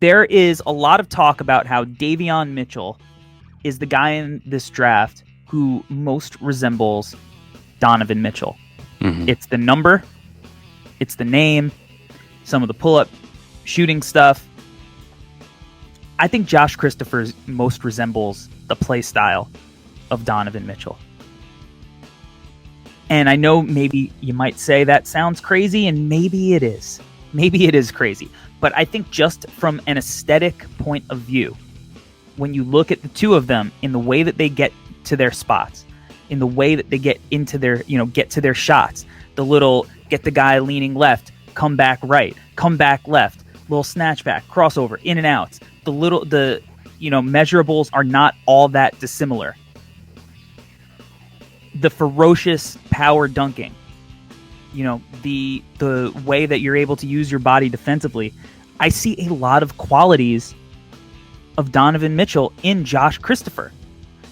there is a lot of talk about how Davion Mitchell is the guy in this draft who most resembles Donovan Mitchell. Mm-hmm. It's the number, it's the name, some of the pull-up shooting stuff. I think Josh Christopher most resembles the play style of Donovan Mitchell. And I know maybe you might say that sounds crazy, and maybe it is. Maybe it is crazy. But I think just from an aesthetic point of view, when you look at the two of them in the way that they get to their spots, in the way that they get into their, get to their shots, the little get the guy leaning left, come back right, come back left, little snatch back, crossover, in and outs. The measurables are not all that dissimilar. The ferocious power dunking, the way that you're able to use your body defensively. I see a lot of qualities of Donovan Mitchell in Josh Christopher.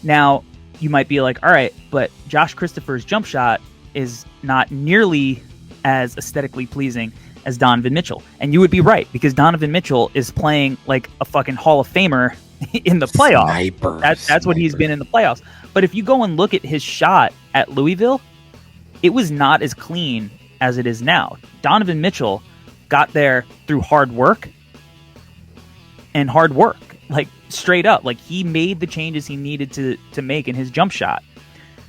Now, you might be like, all right, but Josh Christopher's jump shot is not nearly as aesthetically pleasing as Donovan Mitchell. And you would be right, because Donovan Mitchell is playing like a fucking Hall of Famer in the playoffs. That's what he's been in the playoffs. But if you go and look at his shot at Louisville, it was not as clean as it is now. Donovan Mitchell got there through hard work, like straight up. Like, he made the changes he needed to make in his jump shot.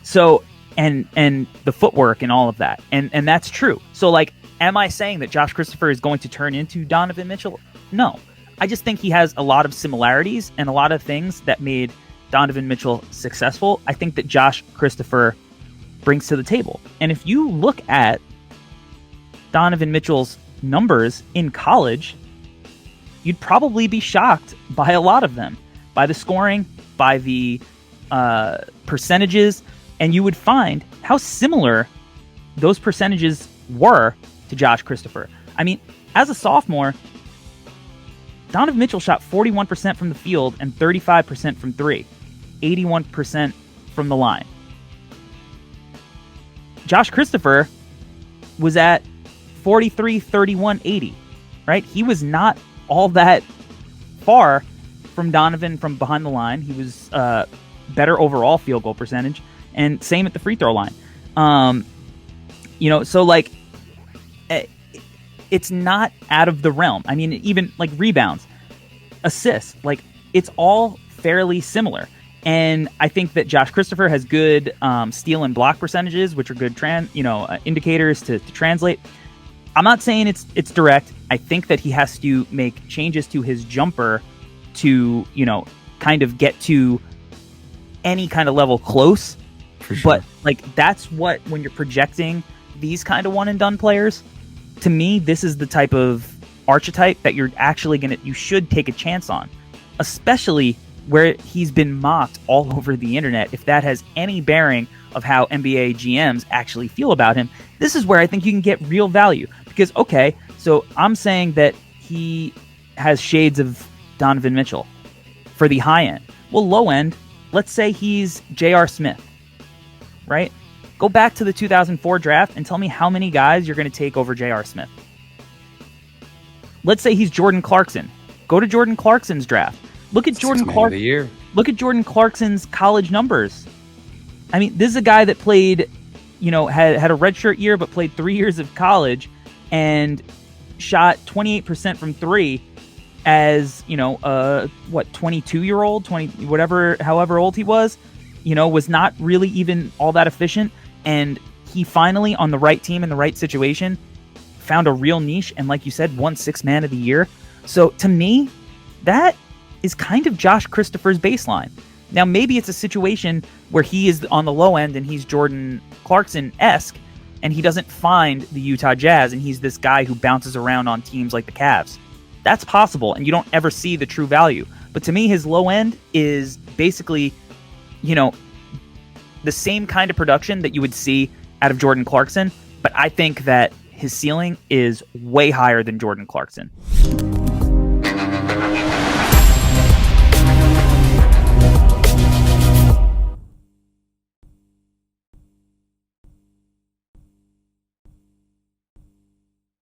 So, and the footwork and all of that. And that's true. So, like, am I saying that Josh Christopher is going to turn into Donovan Mitchell? No. I just think he has a lot of similarities and a lot of things that made Donovan Mitchell successful. I think that Josh Christopher brings to the table. And if you look at Donovan Mitchell's numbers in college, you'd probably be shocked by a lot of them, by the scoring, by the percentages, and you would find how similar those percentages were to Josh Christopher. I mean, as a sophomore, Donovan Mitchell shot 41% from the field and 35% from three, 81% from the line. Josh Christopher was at 43, 31, 80, right? He was not all that far from Donovan from behind the line. He was better overall field goal percentage, and same at the free throw line. So like, it's not out of the realm. I mean, even like rebounds, assists, like it's all fairly similar. And I think that Josh Christopher has good steal and block percentages, which are good indicators to translate. I'm not saying it's direct. I think that he has to make changes to his jumper to, kind of get to any kind of level close. For sure. But like, that's what, when you're projecting these kind of one and done players, to me, this is the type of archetype that you're actually you should take a chance on, especially where he's been mocked all over the internet. If that has any bearing of how NBA GMs actually feel about him, this is where I think you can get real value. Because, okay, so I'm saying that he has shades of Donovan Mitchell for the high end. Well, low end, let's say he's J.R. Smith, right? Go back to the 2004 draft and tell me how many guys you're going to take over J.R. Smith. Let's say he's Jordan Clarkson. Go to Jordan Clarkson's draft. Look at Jordan Clarkson. Look at Jordan Clarkson's college numbers. I mean, this is a guy that played, had a redshirt year, but played 3 years of college and shot 28% from three as, 22-year-old, however old he was, was not really even all that efficient. And he finally, on the right team in the right situation, found a real niche. And like you said, won Sixth Man of the Year. So to me, that is kind of Josh Christopher's baseline. Now, maybe it's a situation where he is on the low end and he's Jordan Clarkson-esque and he doesn't find the Utah Jazz and he's this guy who bounces around on teams like the Cavs. That's possible, and you don't ever see the true value. But to me, his low end is basically, the same kind of production that you would see out of Jordan Clarkson, but I think that his ceiling is way higher than Jordan Clarkson.